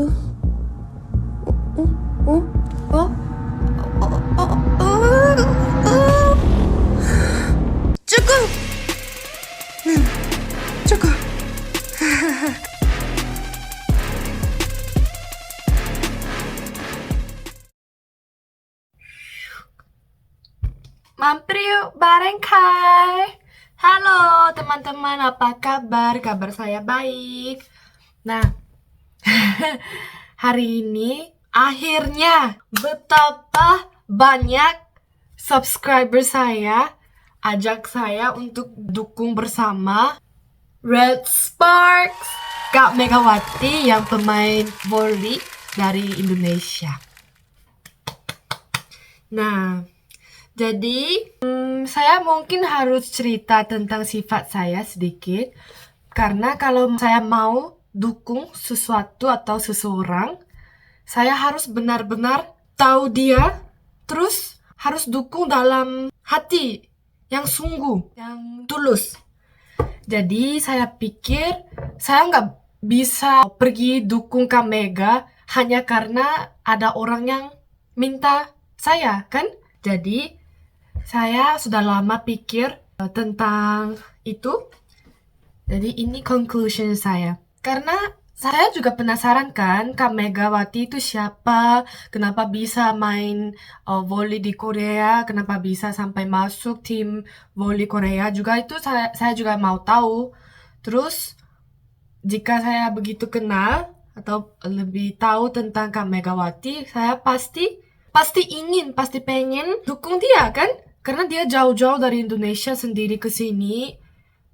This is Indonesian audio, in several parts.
Aduh. Oh. Oh. Cukup. Cukup. Mampir yuk bareng Kai. Halo teman-teman, apa kabar? Kabar saya baik. Nah, hari ini akhirnya betapa banyak subscriber saya ajak saya untuk dukung bersama Red Sparks, Kak Megawati yang pemain volley dari Indonesia. Nah, jadi saya mungkin harus cerita tentang sifat saya sedikit. Karena kalau saya mau dukung sesuatu atau seseorang, saya harus benar-benar tahu dia, terus harus dukung dalam hati yang sungguh, yang tulus. Jadi saya pikir saya nggak bisa pergi dukung Kak Mega hanya karena ada orang yang minta saya, kan? Jadi saya sudah lama pikir tentang itu. Jadi ini conclusion saya. Karena saya juga penasaran kan, Kak Megawati itu siapa? Kenapa bisa main volley di Korea? Kenapa bisa sampai masuk tim volley Korea? Juga itu saya juga mau tahu. Terus jika saya begitu kenal atau lebih tahu tentang Kak Megawati, saya pasti pengen dukung dia kan? Karena dia jauh-jauh dari Indonesia sendiri ke sini,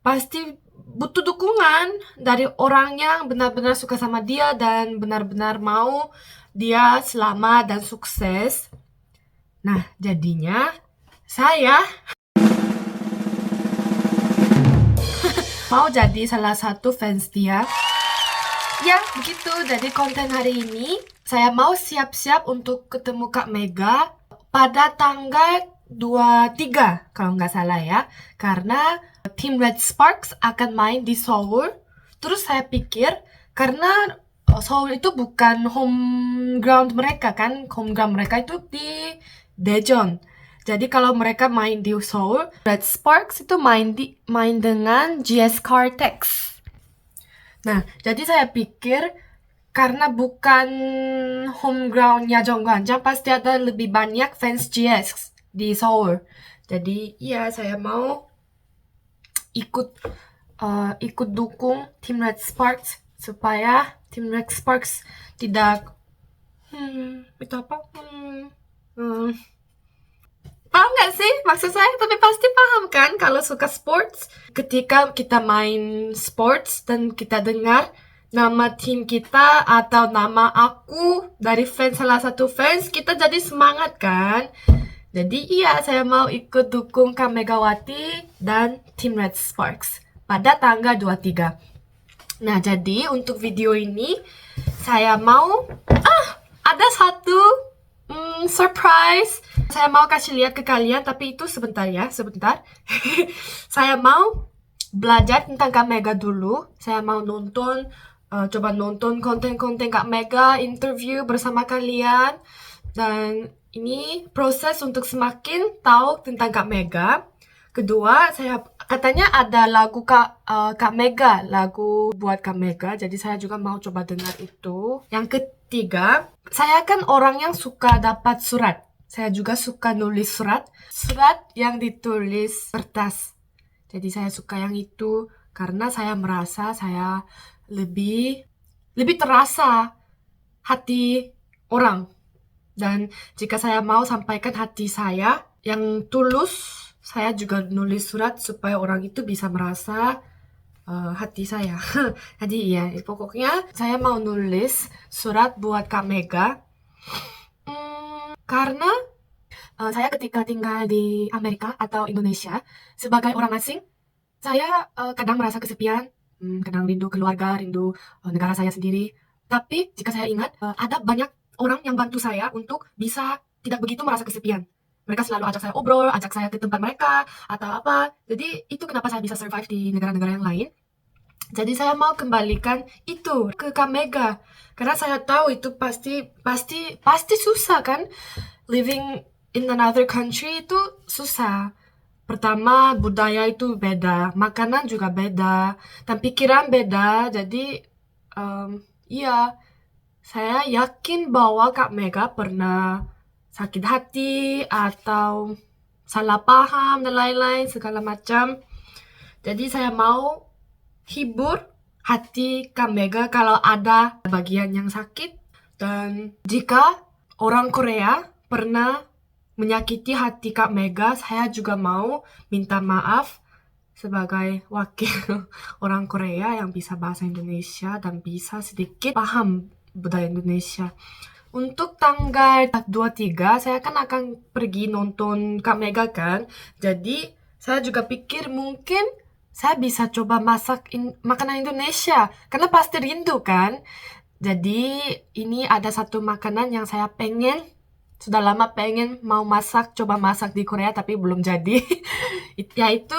pasti butuh dukungan dari orang yang benar-benar suka sama dia dan benar-benar mau dia selamat dan sukses. Nah, jadinya saya mau jadi salah satu fans dia. Ya, begitu. Jadi konten hari ini saya mau siap-siap untuk ketemu Kak Mega pada tanggal 23 kalau nggak salah ya. Karena tim Red Sparks akan main di Seoul. Terus saya pikir karena Seoul itu bukan home ground mereka kan. Home ground mereka itu di Daejeon. Jadi kalau mereka main di Seoul, Red Sparks itu main dengan GS Kartex. Nah, jadi saya pikir karena bukan home groundnya Jeongkwanjang, pasti ada lebih banyak fans GS di Seoul. Jadi iya saya mau ikut dukung tim Red Sparks supaya tim Red Sparks tidak itu apa? Paham nggak sih maksud saya? Tapi pasti paham kan kalau suka sports. Ketika kita main sports dan kita dengar nama tim kita atau nama aku dari salah satu fans, kita jadi semangat kan? Jadi iya, saya mau ikut dukung Kak Megawati dan tim Red Sparks pada tanggal 23. Nah, jadi untuk video ini saya mau ada satu surprise. Saya mau kasih lihat ke kalian, tapi itu sebentar ya, sebentar. Saya mau belajar tentang Kak Mega dulu. Saya mau coba nonton konten-konten Kak Mega, interview bersama kalian. Dan ini proses untuk semakin tahu tentang Kak Mega. Kedua, katanya ada lagu Kak Mega, lagu buat Kak Mega. Jadi saya juga mau coba dengar itu. Yang ketiga, saya kan orang yang suka dapat surat. Saya juga suka nulis surat yang ditulis kertas. Jadi saya suka yang itu karena saya merasa saya lebih terasa hati orang. Dan jika saya mau sampaikan hati saya yang tulus, saya juga nulis surat supaya orang itu bisa merasa hati saya. Jadi ya, pokoknya saya mau nulis surat buat Kak Mega. Karena saya ketika tinggal di Amerika atau Indonesia sebagai orang asing, saya kadang merasa kesepian, kadang rindu keluarga, rindu negara saya sendiri. Tapi jika saya ingat, ada banyak orang yang bantu saya untuk bisa tidak begitu merasa kesepian. Mereka selalu ajak saya obrol, ajak saya ke tempat mereka, atau apa. Jadi itu kenapa saya bisa survive di negara-negara yang lain. Jadi saya mau kembalikan itu ke Kak Mega. Karena saya tahu itu pasti susah kan. Living in another country itu susah. Pertama, budaya itu beda, makanan juga beda, dan pikiran beda. Jadi, iya, saya yakin bahwa Kak Mega pernah sakit hati atau salah paham dan lain-lain segala macam. Jadi saya mau hibur hati Kak Mega kalau ada bagian yang sakit. Dan jika orang Korea pernah menyakiti hati Kak Mega, saya juga mau minta maaf sebagai wakil orang Korea yang bisa bahasa Indonesia dan bisa sedikit paham budaya Indonesia. Untuk tanggal 23, saya kan akan pergi nonton Kak Mega kan. Jadi, saya juga pikir mungkin saya bisa coba masak makanan Indonesia. Karena pasti rindu kan. Jadi, ini ada satu makanan yang saya sudah lama pengen mau coba masak di Korea tapi belum jadi. Yaitu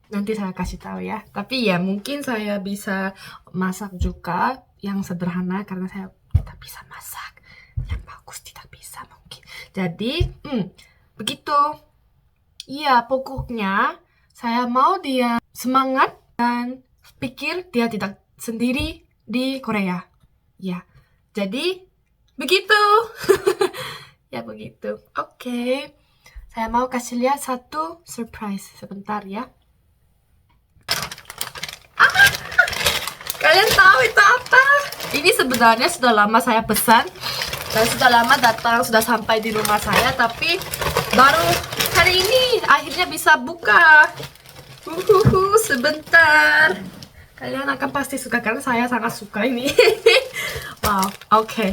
nanti saya kasih tahu ya. Tapi ya mungkin saya bisa masak juga yang sederhana karena saya tidak bisa masak. Yang bagus tidak bisa mungkin. Jadi, begitu. Iya, pokoknya saya mau dia semangat dan pikir dia tidak sendiri di Korea. Ya, jadi begitu. Ya begitu. Oke. Saya mau kasih lihat satu surprise. Sebentar ya. Kalian tahu itu apa? Ini sebenarnya sudah lama saya pesan. Dan sudah lama datang, sudah sampai di rumah saya. Tapi baru hari ini akhirnya bisa buka. Sebentar. Kalian akan pasti suka karena saya sangat suka ini. Wow, oke.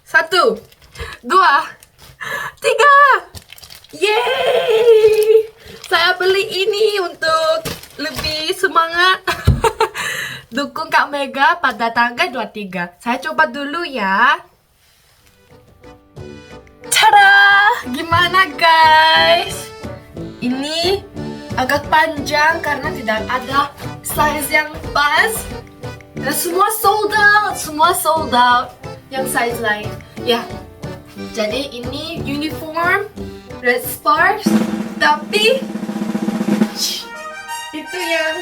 1, 2, 3. Yeay! Saya beli ini untuk lebih semangat dukung Kak Mega pada tanggal 23. Saya coba dulu ya. Tada! Gimana guys? Ini agak panjang karena tidak ada size yang pas. Dan semua sold out yang size lain. Ya. Jadi ini uniform Red Sparks, tapi itu yang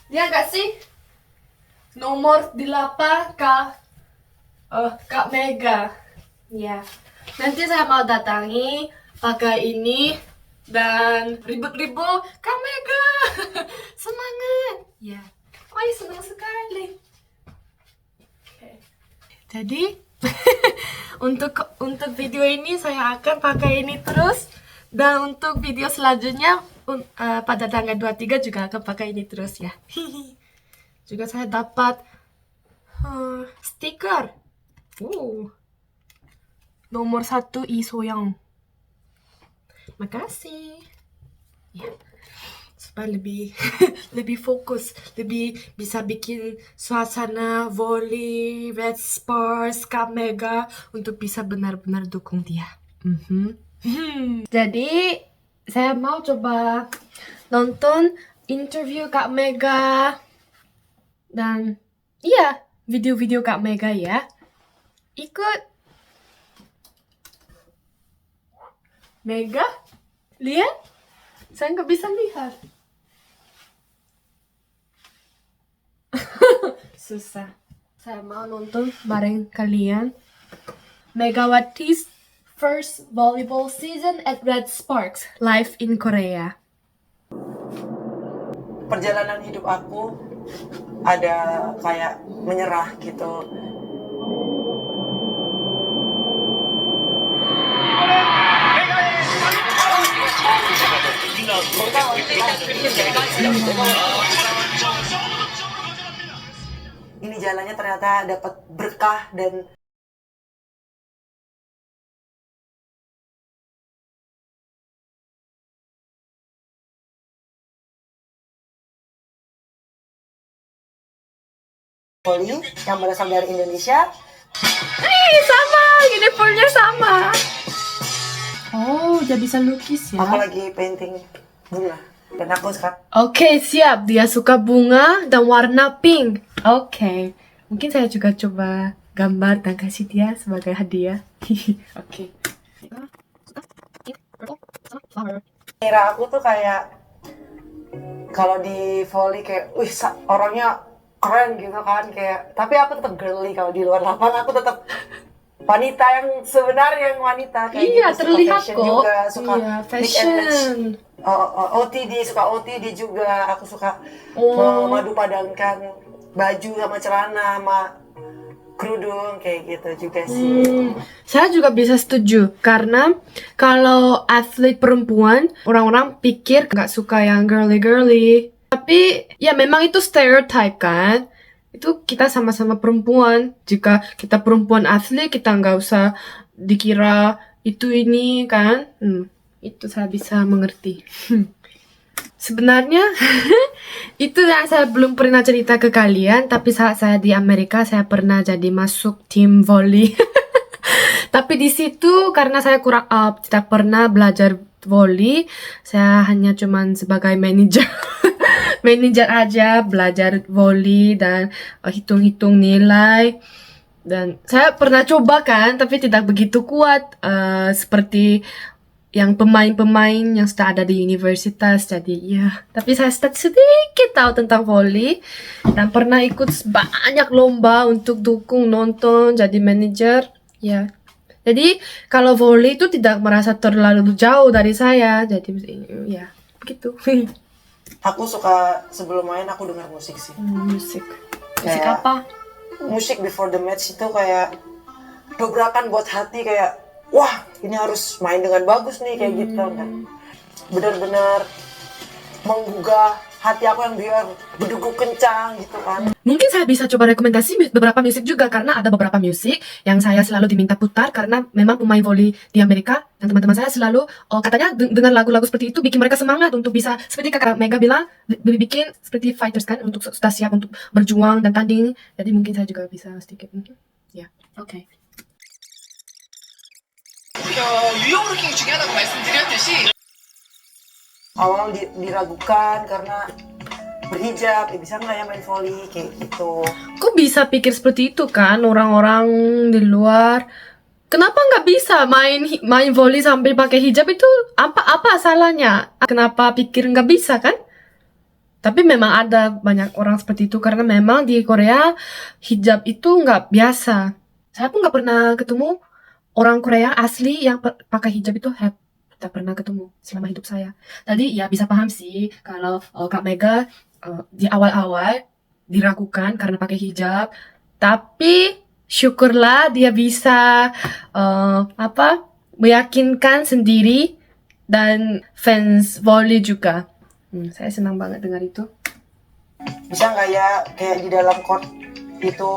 dia nggak sih nomor 8 Kak Mega. Ya. Nanti saya mau datangi pakai ini dan ribut-ribut Kak Mega. Semangat. Ya. Oh, senang sekali. Okay. Jadi untuk video ini saya akan pakai ini terus, dan untuk video selanjutnya pada tanggal 23 juga akan pakai ini terus ya. Juga saya dapat stiker. Nomor 1 Isoyang. Makasih. Ya. Supaya lebih fokus, lebih bisa bikin suasana volley, Red Spurs, Kak Mega untuk bisa benar-benar dukung dia. Jadi saya mau coba nonton interview Kak Mega dan iya video-video Kak Mega ya. Ikut Mega, lihat, saya nggak bisa lihat. Susah. Saya mau nonton bareng kalian. Megawati's first volleyball season at Red Sparks live in Korea. Perjalanan hidup aku ada kayak menyerah gitu. Ini jalannya ternyata dapat berkah dan volley yang berasal dari Indonesia. Sama, uniformnya sama. Oh, udah bisa lukis ya? Aku lagi painting bunga. Dan aku suka Oke, siap. Dia suka bunga dan warna pink. Oke. Mungkin saya juga coba gambar dan kasih dia sebagai hadiah. Oke. kira aku tuh kayak kalau di volley kayak, wih orangnya keren gitu kan kayak. Tapi aku tetap girly kalau di luar lapangan aku tetap wanita yang sebenarnya yang wanita kayak Iya, gitu. terlihat Fashion kok. juga, suka Iya, mix and match. fashion. OTD, suka OTD juga. Aku suka Oh. memadu padankan baju sama celana sama kerudung kayak gitu juga sih. Saya juga bisa setuju karena kalau atlet perempuan orang-orang pikir nggak suka yang girly-girly, tapi ya memang itu stereotype kan. Itu kita sama-sama perempuan. Jika kita perempuan atlet kita nggak usah dikira itu ini kan. Itu saya bisa mengerti. Sebenarnya itu yang saya belum pernah cerita ke kalian, tapi saat saya di Amerika saya pernah jadi masuk tim volley. Tapi di situ karena saya kurang tidak pernah belajar volley, saya hanya cuman sebagai manajer. Manajer aja belajar volley dan hitung-hitung nilai. Dan saya pernah coba kan, tapi tidak begitu kuat seperti yang pemain-pemain yang sudah ada di universitas. Jadi ya, tapi saya sedikit tahu tentang volley dan pernah ikut banyak lomba untuk dukung, nonton, jadi manajer. Ya, jadi kalau volley itu tidak merasa terlalu jauh dari saya. Jadi ya begitu. Aku suka sebelum main aku dengar musik sih. Musik Kayak- apa? Musik before the match itu kayak dobrakan buat hati kayak, wah ini harus main dengan bagus nih kayak gitu kan. Benar-benar menggugah hati aku yang biar berdegup kencang gitu kan. Mungkin saya bisa coba rekomendasi beberapa musik juga karena ada beberapa musik yang saya selalu diminta putar karena memang pemain volley di Amerika dan teman-teman saya selalu katanya dengan lagu-lagu seperti itu bikin mereka semangat untuk bisa seperti kakak Mega bilang bikin seperti fighters kan untuk sudah siap untuk berjuang dan tanding. Jadi mungkin saya juga bisa sedikit ya. Oke. 유효브로킹이 중요하다고 말씀드렸듯이 Awal diragukan karena berhijab, bisa nggak ya main volley kayak gitu. Kok bisa pikir seperti itu kan orang-orang di luar? Kenapa nggak bisa main volley sambil pakai hijab itu apa salahnya? Kenapa pikir nggak bisa kan? Tapi memang ada banyak orang seperti itu karena memang di Korea hijab itu nggak biasa. Saya pun nggak pernah ketemu orang Korea asli yang pakai hijab itu tidak pernah ketemu selama hidup saya. Jadi ya bisa paham sih kalau Kak Mega di awal-awal diragukan karena pakai hijab. Tapi syukurlah dia bisa meyakinkan sendiri dan fans volley juga. Saya senang banget dengar itu. Bisa nggak ya kayak di dalam court itu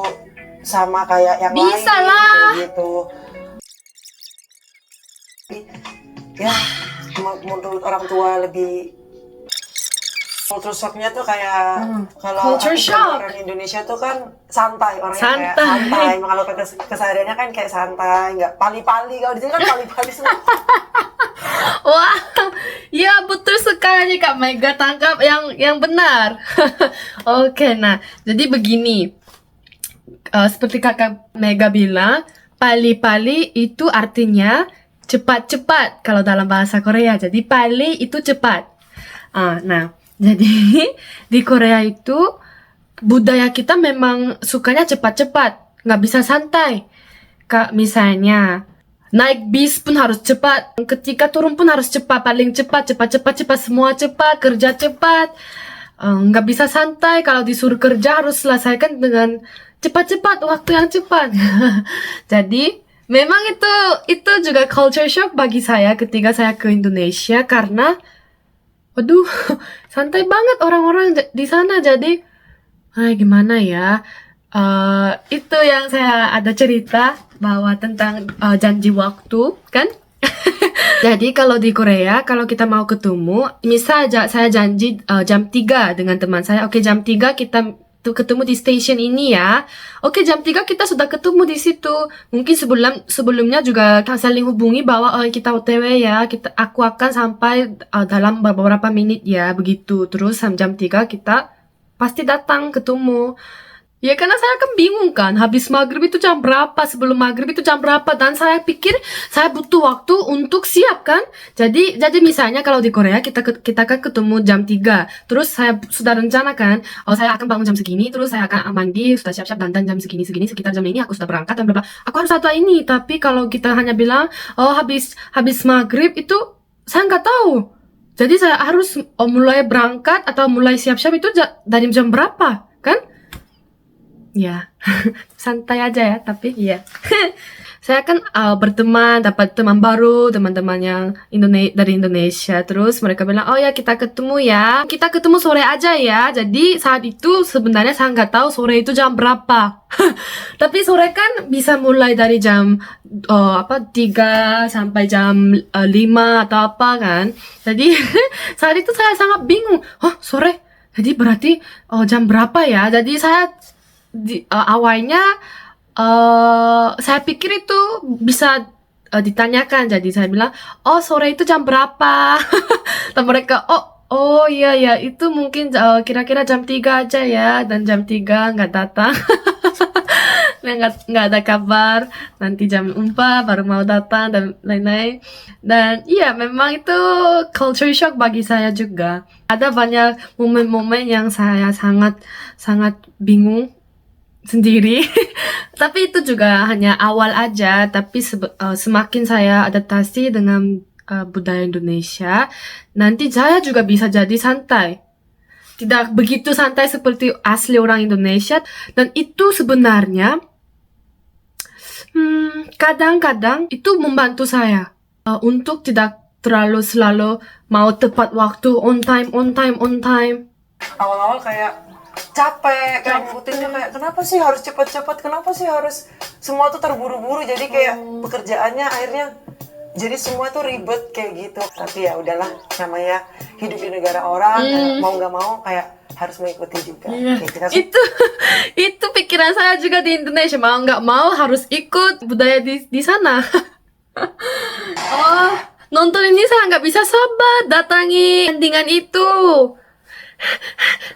sama kayak yang lain Bisa lah. kayak gitu. Ya, menurut orang tua lebih culture shocknya tuh kayak kalau Culture aku shock. orang Indonesia tuh kan santai orangnya kayak Santai. santai. Kalau kesehariannya kan kayak santai, nggak pali-pali. Kalau di sini kan pali-pali semua. Wah, ya betul sekali Kak Mega, tangkap yang benar. Oke, nah jadi begini, seperti Kakak Mega bilang, pali-pali itu artinya cepat-cepat kalau dalam bahasa Korea. Jadi pali itu cepat. Nah, jadi di Korea itu budaya kita memang sukanya cepat-cepat, nggak bisa santai. Kak, misalnya naik bis pun harus cepat, ketika turun pun harus cepat, paling cepat, cepat, semua cepat, kerja cepat. Nggak bisa santai, kalau disuruh kerja harus selesaikan dengan cepat-cepat, waktu yang cepat. Jadi memang itu juga culture shock bagi saya ketika saya ke Indonesia karena waduh, santai banget orang-orang di sana. Jadi gimana ya? Itu yang saya ada cerita bahwa tentang janji waktu kan. Jadi kalau di Korea kalau kita mau ketemu, misal saya janji jam 3 dengan teman saya. Oke, jam 3 kita ketemu di station ini ya. Oke, jam 3 kita sudah ketemu di situ. Mungkin sebelumnya juga saling hubungi bahwa kita OTW ya. Aku akan sampai dalam beberapa menit ya, begitu. Terus jam 3 kita pasti datang ketemu. Ya karena saya kan bingung kan, habis maghrib itu jam berapa, sebelum maghrib itu jam berapa, dan saya pikir saya butuh waktu untuk siap kan. Jadi misalnya kalau di Korea kita kan ketemu jam 3, terus saya sudah rencanakan, saya akan bangun jam segini, terus saya akan mandi, sudah siap-siap dandan jam segini, sekitar jam ini aku sudah berangkat dan bla bla. Aku harus satu ini, tapi kalau kita hanya bilang, habis maghrib itu saya nggak tahu. Jadi saya harus mulai berangkat atau mulai siap-siap itu dari jam berapa, kan? Ya, santai aja ya, tapi ya. Saya kan berteman, dapat teman baru, teman-teman yang dari Indonesia. Terus mereka bilang, oh ya kita ketemu ya. Kita ketemu sore aja ya. Jadi saat itu sebenarnya saya nggak tahu sore itu jam berapa. Tapi sore kan bisa mulai dari jam 3 sampai jam 5 atau apa kan. Jadi saat itu saya sangat bingung. Oh sore, jadi berarti jam berapa ya? Jadi saya awalnya saya pikir itu bisa ditanyakan, jadi saya bilang sore itu jam berapa. Dan mereka oh iya itu mungkin kira-kira jam 3 aja ya, dan jam 3 nggak datang. nggak ada kabar, nanti jam 4 baru mau datang dan lain-lain. Dan iya memang itu culture shock bagi saya juga. Ada banyak momen-momen yang saya sangat bingung sendiri. Tapi itu juga hanya awal aja, tapi semakin saya adaptasi dengan budaya Indonesia, nanti saya juga bisa jadi santai. Tidak begitu santai seperti asli orang Indonesia, dan itu sebenarnya kadang-kadang itu membantu saya untuk tidak terlalu selalu mau tepat waktu, on time. Awal-awal kayak capek, kayak ngikutinnya kayak kenapa sih harus cepat-cepat, kenapa sih harus semua tuh terburu-buru, jadi kayak pekerjaannya akhirnya jadi semua tuh ribet kayak gitu. Tapi ya udahlah, namanya hidup di negara orang, mau nggak mau kayak harus mengikuti juga. Itu pikiran saya juga di Indonesia, mau nggak mau harus ikut budaya di sana. Nonton ini saya nggak bisa sabar datangi tandingan itu.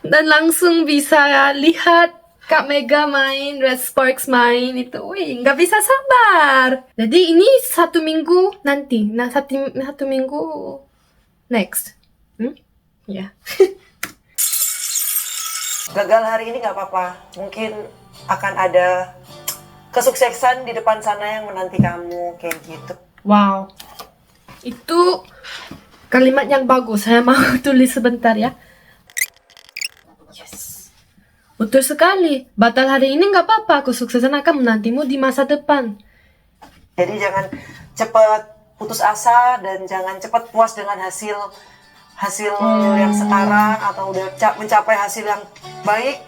Dan langsung bisa lihat Kak Mega main, Red Sparks main itu, nggak bisa sabar. Jadi ini 1 minggu nanti, satu minggu next, ya. Gagal hari ini nggak apa-apa, mungkin akan ada kesuksesan di depan sana yang menanti kamu kayak gitu. Wow, itu kalimat yang bagus. Saya mau tulis sebentar ya. Betul sekali. Batal hari ini nggak apa-apa. Kesuksesan akan menantimu di masa depan. Jadi jangan cepat putus asa dan jangan cepat puas dengan hasil yang sekarang atau udah mencapai hasil yang baik.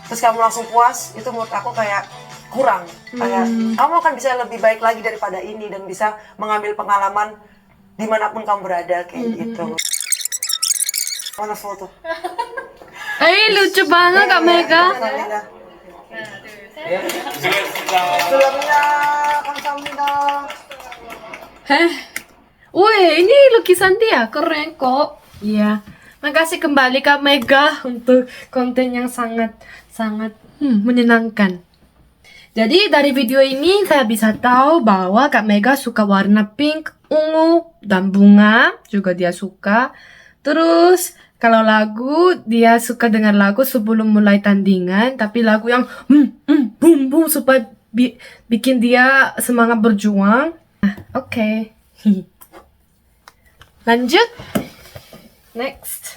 Terus kamu langsung puas, itu menurut aku kayak kurang. Kayak kamu akan bisa lebih baik lagi daripada ini dan bisa mengambil pengalaman dimanapun kamu berada kayak gitu. Mana foto? Lucu banget Kak Mega. Wih, ini lukisan dia, keren kok. Iya. Makasih kembali Kak Mega untuk konten yang sangat menyenangkan. Jadi dari video ini saya bisa tahu bahwa Kak Mega suka warna pink, ungu, dan bunga. Juga dia suka. Terus kalau lagu, dia suka dengar lagu sebelum mulai tandingan, tapi lagu yang boom boom supaya bikin dia semangat berjuang. Oke. Lanjut. Next.